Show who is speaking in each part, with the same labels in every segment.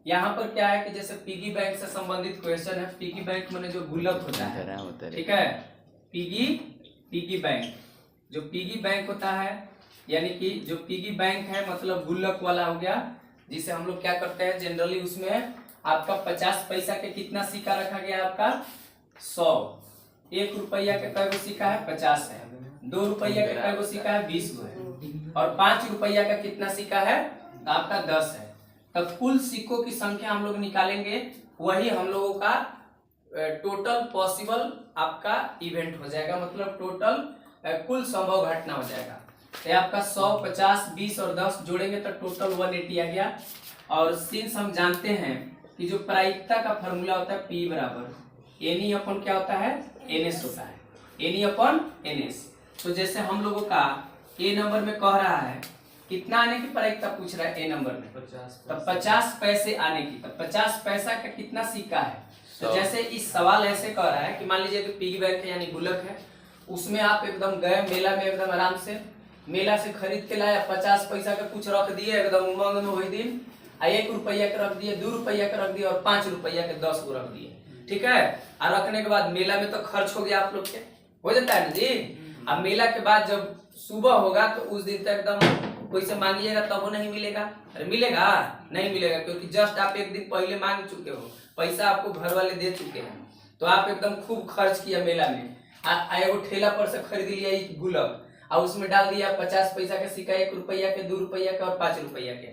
Speaker 1: यहाँ पर क्या है कि जैसे पिगी बैंक से संबंधित क्वेश्चन है। पिगी बैंक में जो गुल्लक होता है, ठीक है, पिगी बैंक, जो पिगी बैंक होता है, यानी कि जो पिगी बैंक है मतलब गुल्लक वाला हो गया, जिसे हम लोग क्या करते हैं जनरली, उसमें आपका 50 पैसा के कितना सिक्का रखा गया, आपका 100। 1 रुपया के कई गो सिक्का है, 50 है। 2 रुपया के कई गो सिक्का है, 20 गो है। और 5 रुपया का कितना सिक्का है, तो आपका 10 है। तब कुल सिक्कों की संख्या हम लोग निकालेंगे, वही हम लोगों का टोटल पॉसिबल आपका इवेंट हो जाएगा, मतलब टोटल कुल संभव घटना हो जाएगा। तो आपका 100, 50, 20 और 10 जोड़ेंगे तो टोटल 180 आ गया। और सिंस हम जानते हैं कि जो प्रायिकता का फॉर्मूला होता है P बराबर एनी अपन क्या होता है, NS होता है, एनी अपन NS। तो जैसे हम लोगों का ए नंबर में कह रहा है कितना आने की प्रायिकता पूछ रहा है ए नंबर में, 50। तो 50 पैसे आने की, तो 50 पैसा का कितना सिक्का है। तो जैसे इस सवाल ऐसे कह रहा है कि मान लीजिए कि पिगी बैंक है यानी गुल्लक है, उसमें आप एकदम गए मेला में, एकदम आराम से मेला से खरीद के लाया, 50 पैसा का कुछ रख दिए एकदम उमंग में वही दिन, 1 रुपया के रख दिए, 2 रुपया के रख दिए और 5 रुपया के 10 को रख दिए, ठीक है। और रखने के बाद मेला में तो खर्च हो गया आप लोग के, हो जाता है ना जी। अब मेला के बाद जब सुबह होगा तो उस दिन तक एकदम कोई से मांगिएगा तब वो नहीं मिलेगा, अरे मिलेगा नहीं मिलेगा, क्योंकि जस्ट आप एक दिन पहले मांग चुके हो, पैसा आपको घर वाले दे चुके हैं, तो आप एकदम खूब खर्च किया मेला में। एगो ठेला पर से खरीद लिया गुल्लक और उसमें डाल दिया 50 पैसा का सिक्का, 1 रुपया के, 2 रुपया के और 5 रुपया के।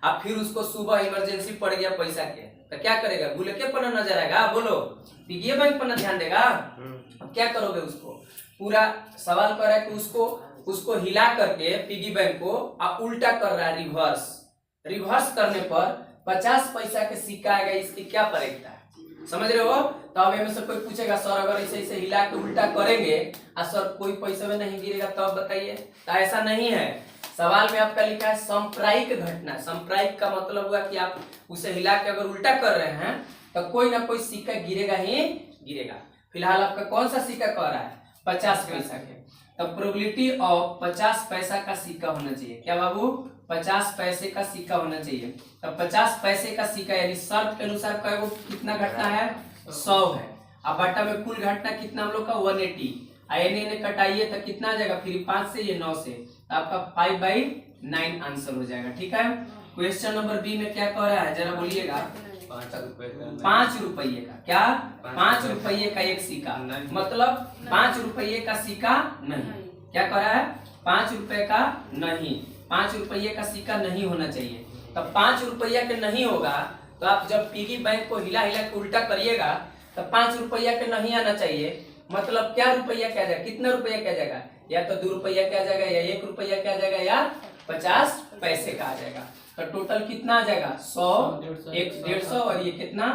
Speaker 1: अब फिर उसको सुबह इमरजेंसी पड़ गया पैसा के, तो क्या करेगा, गुल्लके पर नजर आएगा, बोलो पिगी बैंक पर ध्यान देगा। अब क्या करोगे, उसको पूरा सवाल कर रहा है कि उसको हिला करके पिगी बैंक को उल्टा कर रहा है, रिवर्स करने पर 50 पैसा के सिक्का आएगा, इसकी क्या प्रायिकता है, समझ रहे हो। तो अब में से कोई पूछेगा सर अगर ऐसे ऐसे हिला के उल्टा करेंगे और सर कोई पैसा में नहीं गिरेगा तो अब बताइए, तो ऐसा नहीं है। सवाल में आपका लिखा है सांप्रायिक घटना। सांप्रायिक का मतलब हुआ कि आप उसे हिला के अगर उल्टा कर रहे हैं तो कोई ना कोई सिक्का गिरेगा ही गिरेगा। फिलहाल आपका कौन सा सिक्का कह रहा है, 50 पैसा के, तो प्रोबेबिलिटी ऑफ 50 पैसा का सिक्का होना चाहिए, क्या बाबू, 50 पैसे का सिक्का होना चाहिए। तो 50 पैसे का सिक्का यानी शर्त के अनुसार कितना घटना है, 100 है। अब बट्टा में कुल घटना कितना हम लोग का 180, एने कटाइए तो कितना आ जाएगा, फिर 5 से ये 9 से, तो आपका 5/9 आंसर हो जाएगा, ठीक है। क्वेश्चन नंबर बी में क्या कह रहा है जरा बोलिएगा, 5 रुपये का क्या, 5 रुपये का एक सिक्का, मतलब 5 रुपये का सिक्का नहीं, क्या कह रहा है, 5 रुपये का नहीं, 5 रुपये का सिक्का नहीं होना चाहिए। तब 5 रुपया के नहीं होगा तो आप जब पिगी बैंक को हिला हिला के उल्टा करिएगा तो 5 रुपया के नहीं आना चाहिए, मतलब क्या रुपया क्या जाएगा, कितना रुपया क्या जाएगा, या तो 2 रुपया क्या जाएगा, या 1 रुपया क्या जाएगा, या 50 पैसे का आ जाएगा। तो टोटल कितना आ जाएगा, 100, 150 और ये कितना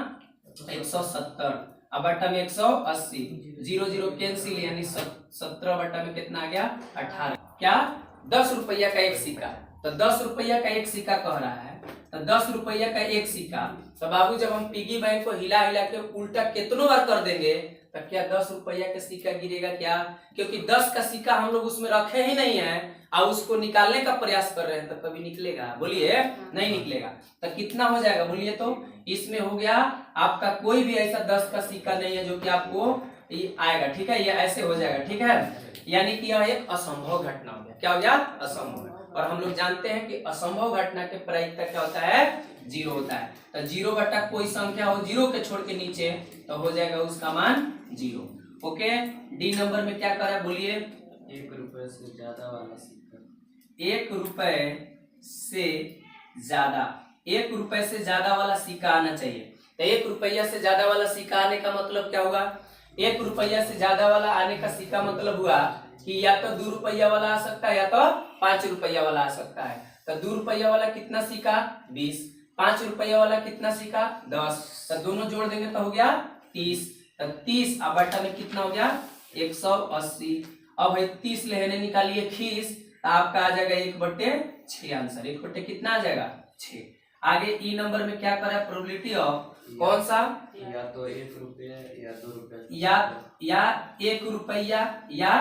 Speaker 1: 170, अब बट्टा में 180, 0 0 कैंसिल, यानी 17 बट्टा में कितना आ गया 18, क्या 10 रुपया का एक सिक्का। तो 10 रुपया का एक सिक्का कह रहा है, तो 10 रुपया का एक सिक्का, तो बाबू जब हम पिगी बैंक को हिला हिला के उल्टा कितनों बार कर देंगे तो क्या 10 रुपया का सिक्का गिरेगा क्या, क्योंकि 10 का सिक्का हम लोग उसमें रखे ही नहीं है और उसको निकालने का प्रयास कर रहे हैं, तो कभी निकलेगा, बोलिए नहीं निकलेगा। तो कितना हो जाएगा बोलिए, तो इसमें हो गया आपका कोई भी ऐसा 10 का सिक्का नहीं है जो कि आपको आएगा, ठीक है, ये ऐसे हो जाएगा, ठीक है, यानी कि यह एक असंभव घटना हो गया, क्या हो गया, असंभव। और हम लोग जानते हैं कि असंभव घटना के प्रायिकता क्या होता है, 0 होता है। तो 0 बटा कोई संख्या हो 0 के छोड़ के नीचे तो हो जाएगा उसका मान 0। ओके, डी नंबर में क्या कर रहा है बोलिए,
Speaker 2: 1 रुपये से ज्यादा वाला सिक्का,
Speaker 1: 1 रुपए से ज्यादा, 1 रुपए से ज्यादा वाला सिक्का आना चाहिए। तो 1 रुपया से ज्यादा वाला सिक्का आने का मतलब क्या होगा, 1 रुपया से ज्यादा वाला आने का सिक्का मतलब हुआ कि या तो 2 रुपया वाला आ सकता है या तो 5 रुपया वाला आ सकता है। तो 2 रुपया वाला कितना सिक्का 20, 5 रुपया वाला कितना सिक्का 10, तो दोनों जोड़ देंगे तो हो गया 30, तो 30 अब बट्टा में कितना हो गया 180। अब भाई 30 लेने निकालिए खीस, तो आपका आ जाएगा 1/6 आंसर, 1/6 कितना आ जाएगा 6। आगे ई नंबर में क्या करा है, प्रोबेबिलिटी ऑफ कौन सा,
Speaker 2: या तो 1 रुपया या 2 रुपया,
Speaker 1: या 1 रुपया या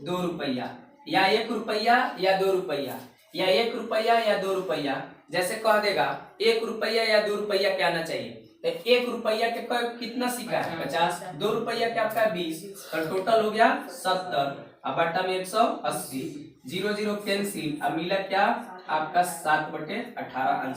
Speaker 1: 2 रुपया, या 1 रुपया या 2 रुपया, या 1 रुपया या 2 रुपया। जैसे कह देगा 1 रुपया या 2 रुपया क्या आना चाहिए, तो 1 रुपया के कितना सिक्का है 50, 2 रुपया के आपका 20, तो टोटल हो गया 70, अब बटा में 180, 0 0 कैंसिल, अब मिला क्या आपका 7/18 आंसर।